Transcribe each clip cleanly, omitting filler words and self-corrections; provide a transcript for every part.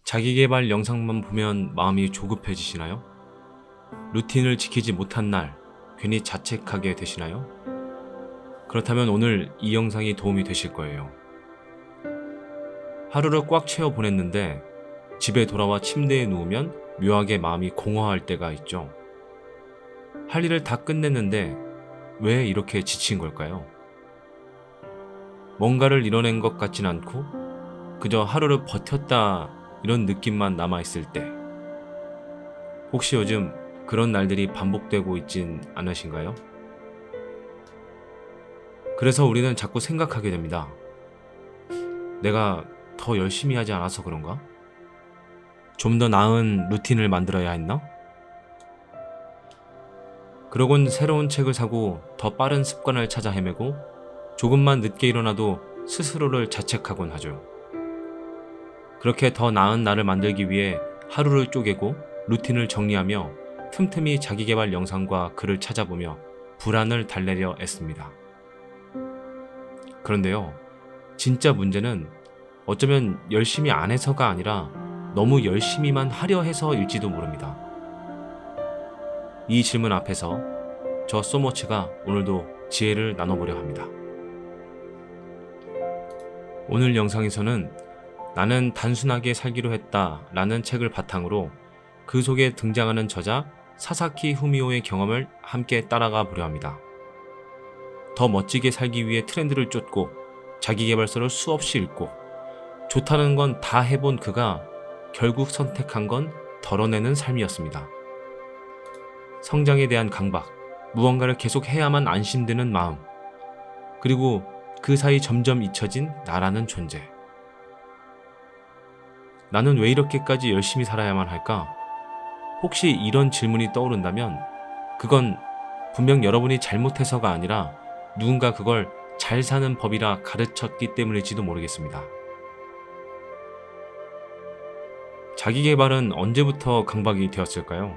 자기계발 영상만 보면 마음이 조급해지시나요? 루틴을 지키지 못한 날 괜히 자책하게 되시나요? 그렇다면 오늘 이 영상이 도움이 되실 거예요. 하루를 꽉 채워 보냈는데 집에 돌아와 침대에 누우면 묘하게 마음이 공허할 때가 있죠. 할 일을 다 끝냈는데 왜 이렇게 지친 걸까요? 뭔가를 이뤄낸 것 같진 않고 그저 하루를 버텼다 이런 느낌만 남아있을 때, 혹시 요즘 그런 날들이 반복되고 있진 않으신가요? 그래서 우리는 자꾸 생각하게 됩니다. 내가 더 열심히 하지 않아서 그런가? 좀 더 나은 루틴을 만들어야 했나? 그러곤 새로운 책을 사고 더 빠른 습관을 찾아 헤매고 조금만 늦게 일어나도 스스로를 자책하곤 하죠. 그렇게 더 나은 나를 만들기 위해 하루를 쪼개고 루틴을 정리하며 틈틈이 자기계발 영상과 글을 찾아보며 불안을 달래려 애씁니다. 그런데요, 진짜 문제는 어쩌면 열심히 안 해서가 아니라 너무 열심히만 하려 해서일지도 모릅니다. 이 질문 앞에서 저 소머치가 오늘도 지혜를 나눠보려 합니다. 오늘 영상에서는 나는 단순하게 살기로 했다 라는 책을 바탕으로 그 속에 등장하는 저자 사사키 후미오의 경험을 함께 따라가 보려 합니다. 더 멋지게 살기 위해 트렌드를 쫓고 자기계발서를 수없이 읽고 좋다는 건 다 해본 그가 결국 선택한 건 덜어내는 삶이었습니다. 성장에 대한 강박, 무언가를 계속 해야만 안심되는 마음, 그리고 그 사이 점점 잊혀진 나라는 존재. 나는 왜 이렇게까지 열심히 살아야만 할까? 혹시 이런 질문이 떠오른다면 그건 분명 여러분이 잘못해서가 아니라 누군가 그걸 잘 사는 법이라 가르쳤기 때문일지도 모르겠습니다. 자기계발은 언제부터 강박이 되었을까요?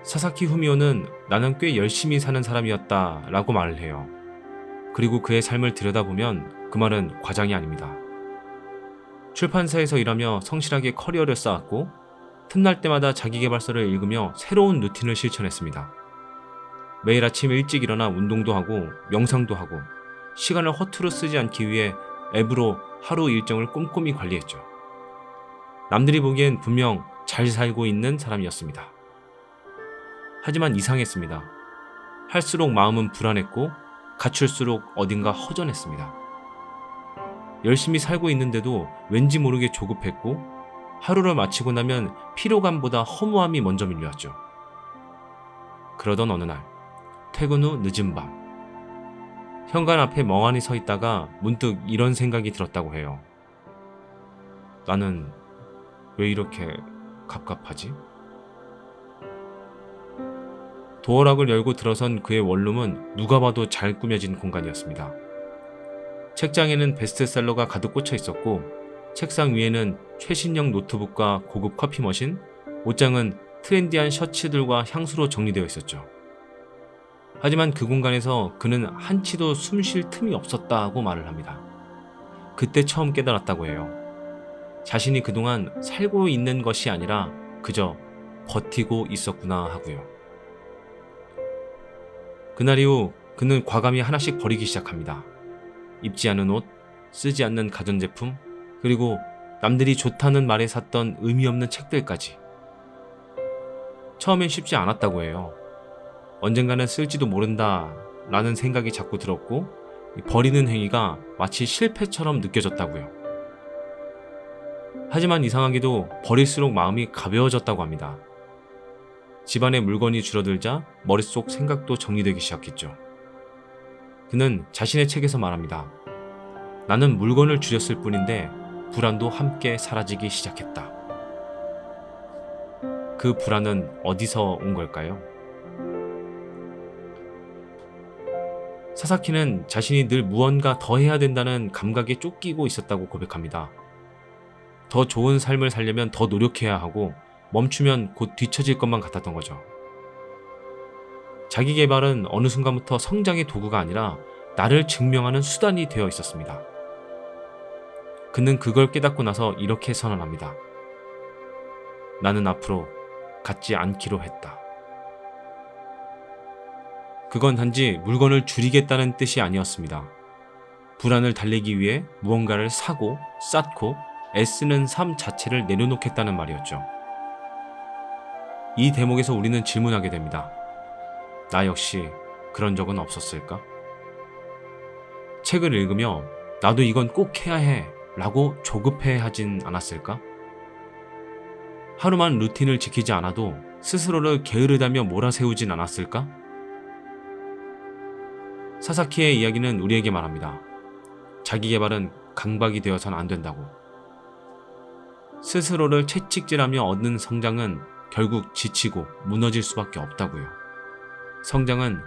사사키 후미오는 나는 꽤 열심히 사는 사람이었다 라고 말을 해요. 그리고 그의 삶을 들여다보면 그 말은 과장이 아닙니다. 출판사에서 일하며 성실하게 커리어를 쌓았고 틈날 때마다 자기계발서를 읽으며 새로운 루틴을 실천했습니다. 매일 아침 일찍 일어나 운동도 하고 명상도 하고 시간을 허투루 쓰지 않기 위해 앱으로 하루 일정을 꼼꼼히 관리했죠. 남들이 보기엔 분명 잘 살고 있는 사람이었습니다. 하지만 이상했습니다. 할수록 마음은 불안했고 갖출수록 어딘가 허전했습니다. 열심히 살고 있는데도 왠지 모르게 조급했고 하루를 마치고 나면 피로감보다 허무함이 먼저 밀려왔죠. 그러던 어느 날 퇴근 후 늦은 밤, 현관 앞에 멍하니 서 있다가 문득 이런 생각이 들었다고 해요. 나는 왜 이렇게 갑갑하지? 도어락을 열고 들어선 그의 원룸은 누가 봐도 잘 꾸며진 공간이었습니다. 책장에는 베스트셀러가 가득 꽂혀 있었고 책상 위에는 최신형 노트북과 고급 커피 머신, 옷장은 트렌디한 셔츠들과 향수로 정리되어 있었죠. 하지만 그 공간에서 그는 한치도 숨 쉴 틈이 없었다고 말을 합니다. 그때 처음 깨달았다고 해요. 자신이 그동안 살고 있는 것이 아니라 그저 버티고 있었구나 하고요. 그날 이후 그는 과감히 하나씩 버리기 시작합니다. 입지 않은 옷, 쓰지 않는 가전제품, 그리고 남들이 좋다는 말에 샀던 의미 없는 책들까지. 처음엔 쉽지 않았다고 해요. 언젠가는 쓸지도 모른다 라는 생각이 자꾸 들었고 버리는 행위가 마치 실패처럼 느껴졌다고요. 하지만 이상하게도 버릴수록 마음이 가벼워졌다고 합니다. 집안의 물건이 줄어들자 머릿속 생각도 정리되기 시작했죠. 그는 자신의 책에서 말합니다. 나는 물건을 줄였을 뿐인데 불안도 함께 사라지기 시작했다. 그 불안은 어디서 온 걸까요? 사사키는 자신이 늘 무언가 더 해야 된다는 감각에 쫓기고 있었다고 고백합니다. 더 좋은 삶을 살려면 더 노력해야 하고 멈추면 곧 뒤처질 것만 같았던 거죠. 자기계발은 어느 순간부터 성장의 도구가 아니라 나를 증명하는 수단이 되어 있었습니다. 그는 그걸 깨닫고 나서 이렇게 선언합니다. 나는 앞으로 갖지 않기로 했다. 그건 단지 물건을 줄이겠다는 뜻이 아니었습니다. 불안을 달래기 위해 무언가를 사고 쌓고 애쓰는 삶 자체를 내려놓겠다는 말이었죠. 이 대목에서 우리는 질문하게 됩니다. 나 역시 그런 적은 없었을까? 책을 읽으며 나도 이건 꼭 해야 해 라고 조급해 하진 않았을까? 하루만 루틴을 지키지 않아도 스스로를 게으르다며 몰아세우진 않았을까? 사사키의 이야기는 우리에게 말합니다. 자기계발은 강박이 되어선 안 된다고. 스스로를 채찍질하며 얻는 성장은 결국 지치고 무너질 수밖에 없다고요. 성장은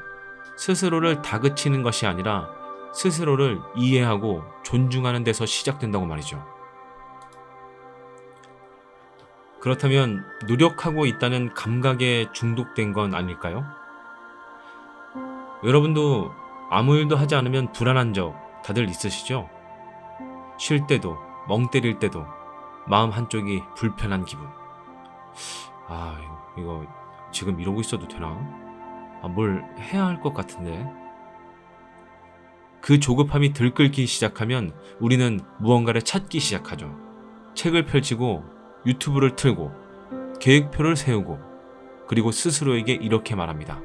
스스로를 다그치는 것이 아니라 스스로를 이해하고 존중하는 데서 시작된다고 말이죠. 그렇다면 노력하고 있다는 감각에 중독된 건 아닐까요? 여러분도 아무 일도 하지 않으면 불안한 적 다들 있으시죠? 쉴 때도, 멍 때릴 때도 마음 한쪽이 불편한 기분. 이거 지금 이러고 있어도 되나? 뭘 해야 할 것 같은데. 그 조급함이 들끓기 시작하면 우리는 무언가를 찾기 시작하죠. 책을 펼치고 유튜브를 틀고 계획표를 세우고 그리고 스스로에게 이렇게 말합니다.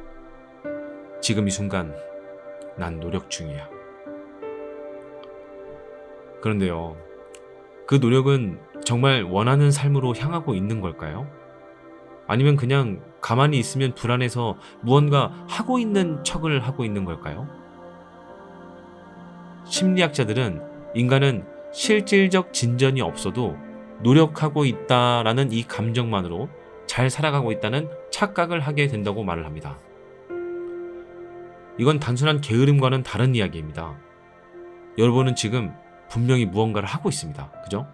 지금 이 순간 난 노력 중이야. 그런데요, 그 노력은 정말 원하는 삶으로 향하고 있는 걸까요? 아니면 그냥 가만히 있으면 불안해서 무언가 하고 있는 척을 하고 있는 걸까요? 심리학자들은 인간은 실질적 진전이 없어도 노력하고 있다라는 이 감정만으로 잘 살아가고 있다는 착각을 하게 된다고 말을 합니다. 이건 단순한 게으름과는 다른 이야기입니다. 여러분은 지금 분명히 무언가를 하고 있습니다. 그죠?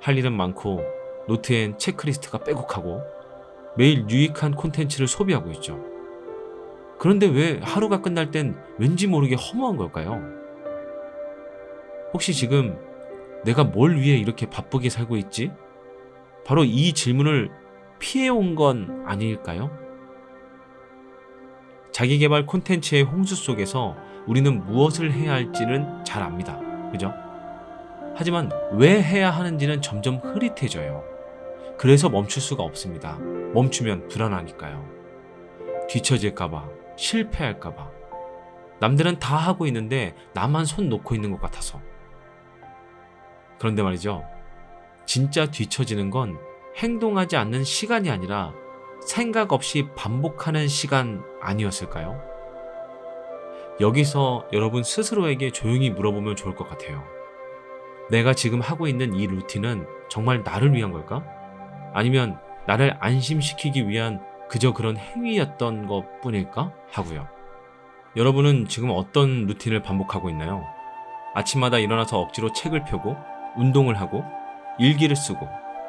할 일은 많고 노트엔 체크리스트가 빼곡하고 매일 유익한 콘텐츠를 소비하고 있죠. 그런데 왜 하루가 끝날 땐 왠지 모르게 허무한 걸까요? 혹시 지금 내가 뭘 위해 이렇게 바쁘게 살고 있지? 바로 이 질문을 피해온 건 아닐까요? 자기계발 콘텐츠의 홍수 속에서 우리는 무엇을 해야 할지는 잘 압니다. 그죠? 하지만 왜 해야 하는지는 점점 흐릿해져요. 그래서 멈출 수가 없습니다. 멈추면 불안하니까요. 뒤처질까봐, 실패할까봐. 남들은 다 하고 있는데 나만 손 놓고 있는 것 같아서. 그런데 말이죠. 진짜 뒤처지는 건 행동하지 않는 시간이 아니라 생각 없이 반복하는 시간 아니었을까요? 여기서 여러분 스스로에게 조용히 물어보면 좋을 것 같아요. 내가 지금 하고 있는 이 루틴은 정말 나를 위한 걸까? 아니면 나를 안심시키기 위한 그저 그런 행위였던 것 뿐일까? 하고요. 여러분은 지금 어떤 루틴을 반복하고 있나요? 아침마다 일어나서 억지로 책을 펴고 운동을 하고 일기를 쓰고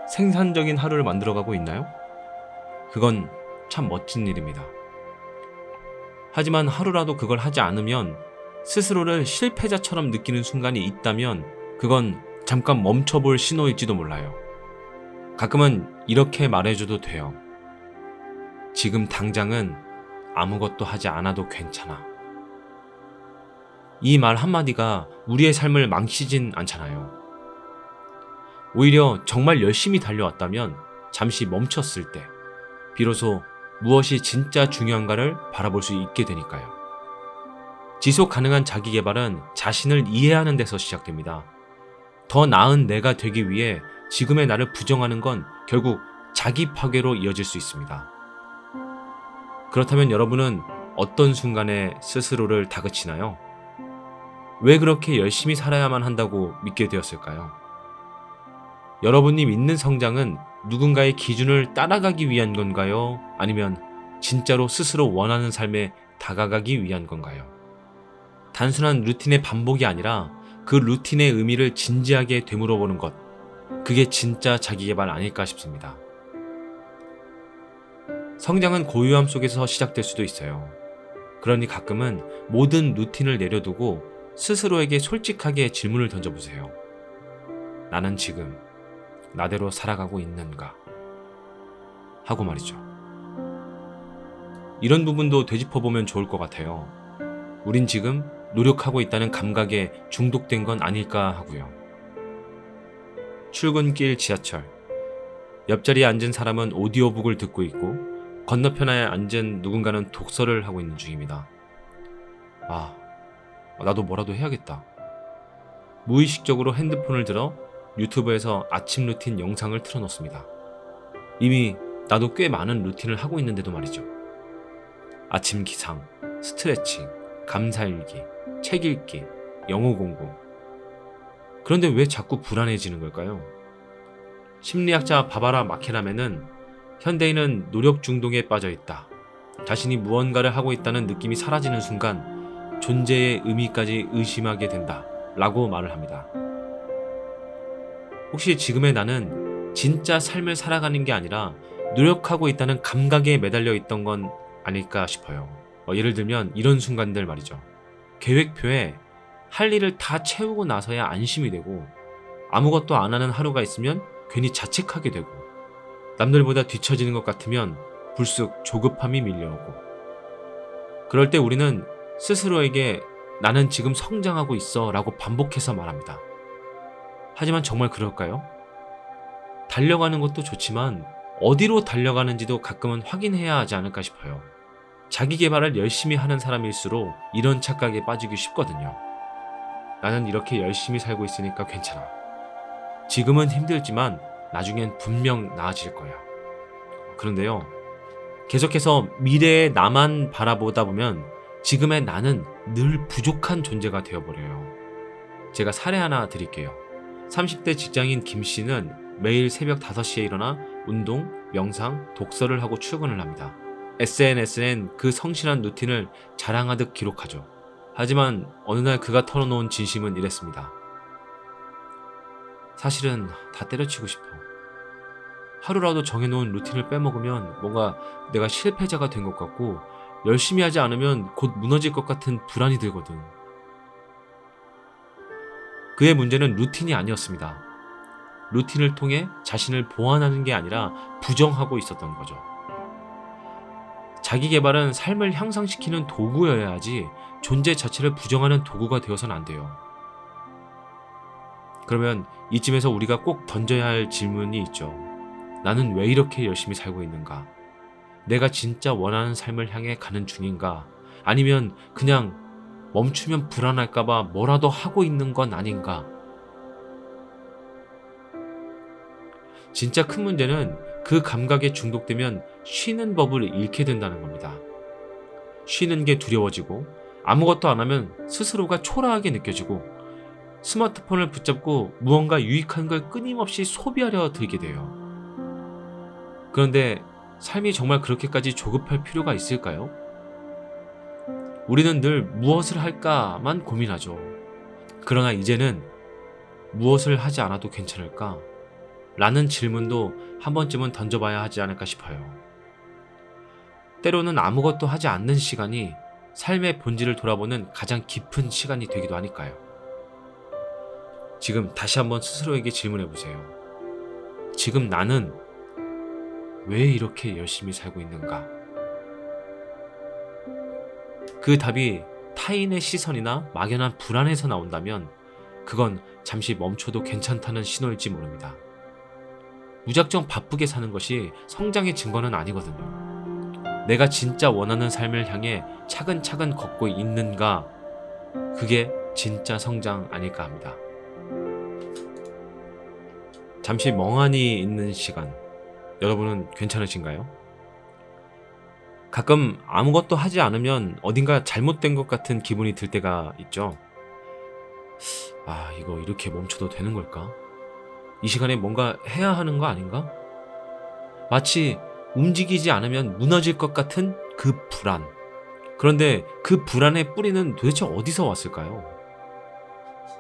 생산적인 하루를 만들어가고 있나요? 그건 참 멋진 일입니다. 하지만 하루라도 그걸 하지 않으면 스스로를 실패자처럼 느끼는 순간이 있다면 그건 잠깐 멈춰볼 신호일지도 몰라요. 가끔은 이렇게 말해줘도 돼요. 지금 당장은 아무것도 하지 않아도 괜찮아. 이 말 한마디가 우리의 삶을 망치진 않잖아요. 오히려 정말 열심히 달려왔다면 잠시 멈췄을 때 비로소 무엇이 진짜 중요한가를 바라볼 수 있게 되니까요. 지속 가능한 자기계발은 자신을 이해하는 데서 시작됩니다. 더 나은 내가 되기 위해 지금의 나를 부정하는 건 결국 자기 파괴로 이어질 수 있습니다. 그렇다면 여러분은 어떤 순간에 스스로를 다그치나요? 왜 그렇게 열심히 살아야만 한다고 믿게 되었을까요? 여러분이 믿는 성장은 누군가의 기준을 따라가기 위한 건가요? 아니면 진짜로 스스로 원하는 삶에 다가가기 위한 건가요? 단순한 루틴의 반복이 아니라 그 루틴의 의미를 진지하게 되물어보는 것, 그게 진짜 자기계발 아닐까 싶습니다. 성장은 고요함 속에서 시작될 수도 있어요. 그러니 가끔은 모든 루틴을 내려두고 스스로에게 솔직하게 질문을 던져보세요. 나는 지금 나대로 살아가고 있는가 하고 말이죠. 이런 부분도 되짚어보면 좋을 것 같아요. 우린 지금 노력하고 있다는 감각에 중독된 건 아닐까 하고요. 출근길 지하철. 옆자리에 앉은 사람은 오디오북을 듣고 있고 건너편에 앉은 누군가는 독서를 하고 있는 중입니다. 나도 뭐라도 해야겠다. 무의식적으로 핸드폰을 들어 유튜브에서 아침 루틴 영상을 틀어놓습니다. 이미 나도 꽤 많은 루틴을 하고 있는데도 말이죠. 아침 기상, 스트레칭, 감사일기, 책 읽기, 영어 공부. 그런데 왜 자꾸 불안해지는 걸까요? 심리학자 바바라 마케라멘은 현대인은 노력 중독에 빠져 있다. 자신이 무언가를 하고 있다는 느낌이 사라지는 순간 존재의 의미까지 의심하게 된다. 라고 말을 합니다. 혹시 지금의 나는 진짜 삶을 살아가는 게 아니라 노력하고 있다는 감각에 매달려 있던 건 아닐까 싶어요. 예를 들면 이런 순간들 말이죠. 계획표에 할 일을 다 채우고 나서야 안심이 되고 아무것도 안 하는 하루가 있으면 괜히 자책하게 되고 남들보다 뒤처지는 것 같으면 불쑥 조급함이 밀려오고 그럴 때 우리는 스스로에게 나는 지금 성장하고 있어 라고 반복해서 말합니다. 하지만 정말 그럴까요? 달려가는 것도 좋지만 어디로 달려가는지도 가끔은 확인해야 하지 않을까 싶어요. 자기 개발을 열심히 하는 사람일수록 이런 착각에 빠지기 쉽거든요. 나는 이렇게 열심히 살고 있으니까 괜찮아. 지금은 힘들지만 나중엔 분명 나아질 거야. 그런데요, 계속해서 미래의 나만 바라보다 보면 지금의 나는 늘 부족한 존재가 되어버려요. 제가 사례 하나 드릴게요. 30대 직장인 김 씨는 매일 새벽 5시에 일어나 운동, 명상, 독서를 하고 출근을 합니다. SNS엔 그 성실한 루틴을 자랑하듯 기록하죠. 하지만 어느 날 그가 털어놓은 진심은 이랬습니다. 사실은 다 때려치고 싶어. 하루라도 정해놓은 루틴을 빼먹으면 뭔가 내가 실패자가 된 것 같고 열심히 하지 않으면 곧 무너질 것 같은 불안이 들거든. 그의 문제는 루틴이 아니었습니다. 루틴을 통해 자신을 보완하는 게 아니라 부정하고 있었던 거죠. 자기 개발은 삶을 향상시키는 도구여야 하지 존재 자체를 부정하는 도구가 되어서는 안 돼요. 그러면 이쯤에서 우리가 꼭 던져야 할 질문이 있죠. 나는 왜 이렇게 열심히 살고 있는가? 내가 진짜 원하는 삶을 향해 가는 중인가? 아니면 그냥 멈추면 불안할까봐 뭐라도 하고 있는 건 아닌가? 진짜 큰 문제는 그 감각에 중독되면 쉬는 법을 잃게 된다는 겁니다. 쉬는 게 두려워지고 아무것도 안 하면 스스로가 초라하게 느껴지고 스마트폰을 붙잡고 무언가 유익한 걸 끊임없이 소비하려 들게 돼요. 그런데 삶이 정말 그렇게까지 조급할 필요가 있을까요? 우리는 늘 무엇을 할까만 고민하죠. 그러나 이제는 무엇을 하지 않아도 괜찮을까? 라는 질문도 한 번쯤은 던져봐야 하지 않을까 싶어요. 때로는 아무것도 하지 않는 시간이 삶의 본질을 돌아보는 가장 깊은 시간이 되기도 하니까요. 지금 다시 한번 스스로에게 질문해보세요. 지금 나는 왜 이렇게 열심히 살고 있는가? 그 답이 타인의 시선이나 막연한 불안에서 나온다면 그건 잠시 멈춰도 괜찮다는 신호일지 모릅니다. 무작정 바쁘게 사는 것이 성장의 증거는 아니거든요. 내가 진짜 원하는 삶을 향해 차근차근 걷고 있는가? 그게 진짜 성장 아닐까 합니다. 잠시 멍하니 있는 시간, 여러분은 괜찮으신가요? 가끔 아무것도 하지 않으면 어딘가 잘못된 것 같은 기분이 들 때가 있죠. 이거 이렇게 멈춰도 되는 걸까? 이 시간에 뭔가 해야 하는 거 아닌가? 마치 움직이지 않으면 무너질 것 같은 그 불안. 그런데 그 불안의 뿌리는 도대체 어디서 왔을까요?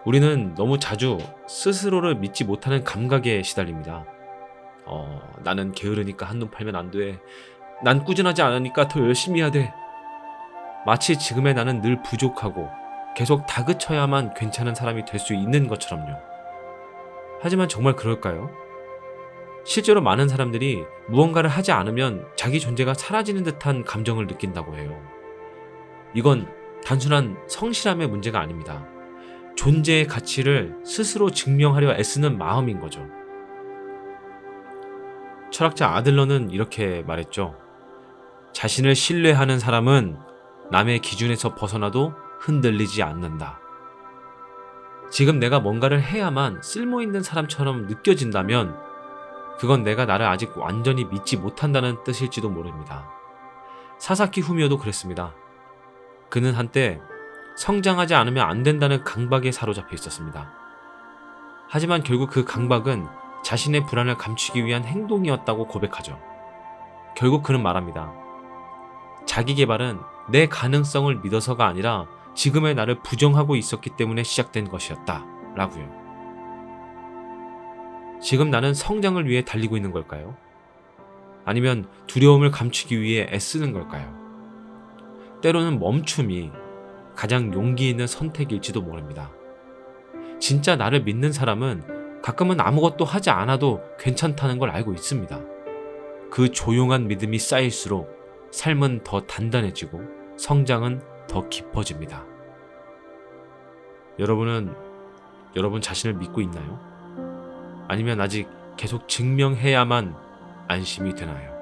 우리는 너무 자주 스스로를 믿지 못하는 감각에 시달립니다. 나는 게으르니까 한눈 팔면 안 돼. 난 꾸준하지 않으니까 더 열심히 해야 돼. 마치 지금의 나는 늘 부족하고 계속 다그쳐야만 괜찮은 사람이 될 수 있는 것처럼요. 하지만 정말 그럴까요? 실제로 많은 사람들이 무언가를 하지 않으면 자기 존재가 사라지는 듯한 감정을 느낀다고 해요. 이건 단순한 성실함의 문제가 아닙니다. 존재의 가치를 스스로 증명하려 애쓰는 마음인 거죠. 철학자 아들러는 이렇게 말했죠. 자신을 신뢰하는 사람은 남의 기준에서 벗어나도 흔들리지 않는다. 지금 내가 뭔가를 해야만 쓸모있는 사람처럼 느껴진다면 그건 내가 나를 아직 완전히 믿지 못한다는 뜻일지도 모릅니다. 사사키 후미오도 그랬습니다. 그는 한때 성장하지 않으면 안 된다는 강박에 사로잡혀 있었습니다. 하지만 결국 그 강박은 자신의 불안을 감추기 위한 행동이었다고 고백하죠. 결국 그는 말합니다. 자기 개발은 내 가능성을 믿어서가 아니라 지금의 나를 부정하고 있었기 때문에 시작된 것이었다. 라고요. 지금 나는 성장을 위해 달리고 있는 걸까요? 아니면 두려움을 감추기 위해 애쓰는 걸까요? 때로는 멈춤이 가장 용기 있는 선택일지도 모릅니다. 진짜 나를 믿는 사람은 가끔은 아무것도 하지 않아도 괜찮다는 걸 알고 있습니다. 그 조용한 믿음이 쌓일수록 삶은 더 단단해지고 성장은 더 깊어집니다. 여러분은 여러분 자신을 믿고 있나요? 아니면 아직 계속 증명해야만 안심이 되나요?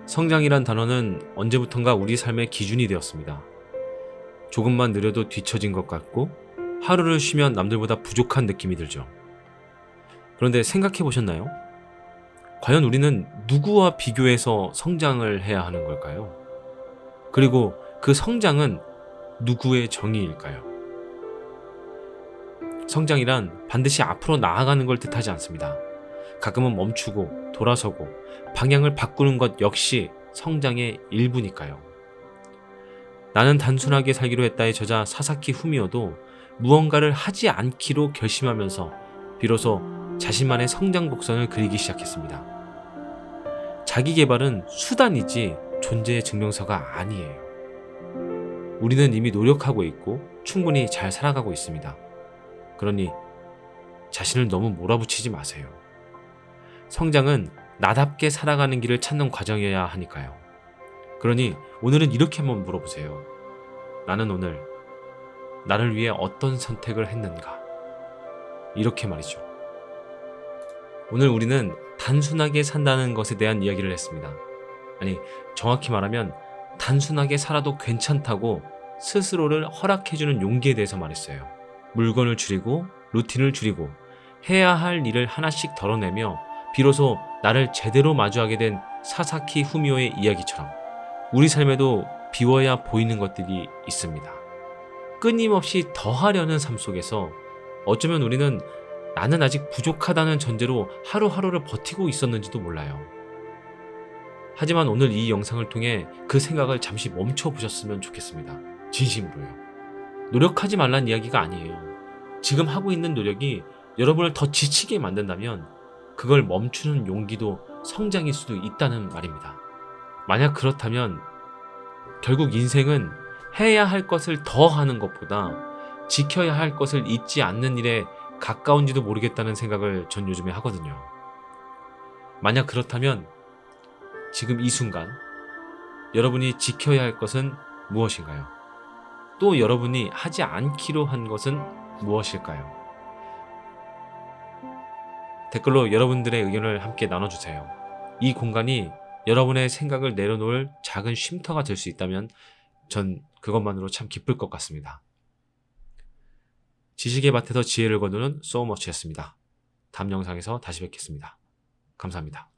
성장이란 단어는 언제부턴가 우리 삶의 기준이 되었습니다. 조금만 느려도 뒤처진 것 같고 하루를 쉬면 남들보다 부족한 느낌이 들죠. 그런데 생각해 보셨나요? 과연 우리는 누구와 비교해서 성장을 해야 하는 걸까요? 그리고 그 성장은 누구의 정의일까요? 성장이란 반드시 앞으로 나아가는 걸 뜻하지 않습니다. 가끔은 멈추고 돌아서고 방향을 바꾸는 것 역시 성장의 일부니까요. 나는 단순하게 살기로 했다의 저자 사사키 후미오도 무언가를 하지 않기로 결심하면서 비로소 자신만의 성장 곡선을 그리기 시작했습니다. 자기 개발은 수단이지 존재의 증명서가 아니에요. 우리는 이미 노력하고 있고 충분히 잘 살아가고 있습니다. 그러니 자신을 너무 몰아붙이지 마세요. 성장은 나답게 살아가는 길을 찾는 과정이어야 하니까요. 그러니 오늘은 이렇게 한번 물어보세요. 나는 오늘 나를 위해 어떤 선택을 했는가? 이렇게 말이죠. 오늘 우리는 단순하게 산다는 것에 대한 이야기를 했습니다. 아니, 정확히 말하면 단순하게 살아도 괜찮다고 스스로를 허락해주는 용기에 대해서 말했어요. 물건을 줄이고 루틴을 줄이고 해야 할 일을 하나씩 덜어내며 비로소 나를 제대로 마주하게 된 사사키 후미오의 이야기처럼 우리 삶에도 비워야 보이는 것들이 있습니다. 끊임없이 더하려는 삶 속에서 어쩌면 우리는 나는 아직 부족하다는 전제로 하루하루를 버티고 있었는지도 몰라요. 하지만 오늘 이 영상을 통해 그 생각을 잠시 멈춰보셨으면 좋겠습니다. 진심으로요. 노력하지 말란 이야기가 아니에요. 지금 하고 있는 노력이 여러분을 더 지치게 만든다면 그걸 멈추는 용기도 성장일 수도 있다는 말입니다. 만약 그렇다면 결국 인생은 해야 할 것을 더 하는 것보다 지켜야 할 것을 잊지 않는 일에 가까운지도 모르겠다는 생각을 전 요즘에 하거든요. 만약 그렇다면 지금 이 순간 여러분이 지켜야 할 것은 무엇인가요? 또 여러분이 하지 않기로 한 것은 무엇일까요? 댓글로 여러분들의 의견을 함께 나눠주세요. 이 공간이 여러분의 생각을 내려놓을 작은 쉼터가 될 수 있다면 전 그것만으로 참 기쁠 것 같습니다. 지식의 밭에서 지혜를 거두는 소머치였습니다. 다음 영상에서 다시 뵙겠습니다. 감사합니다.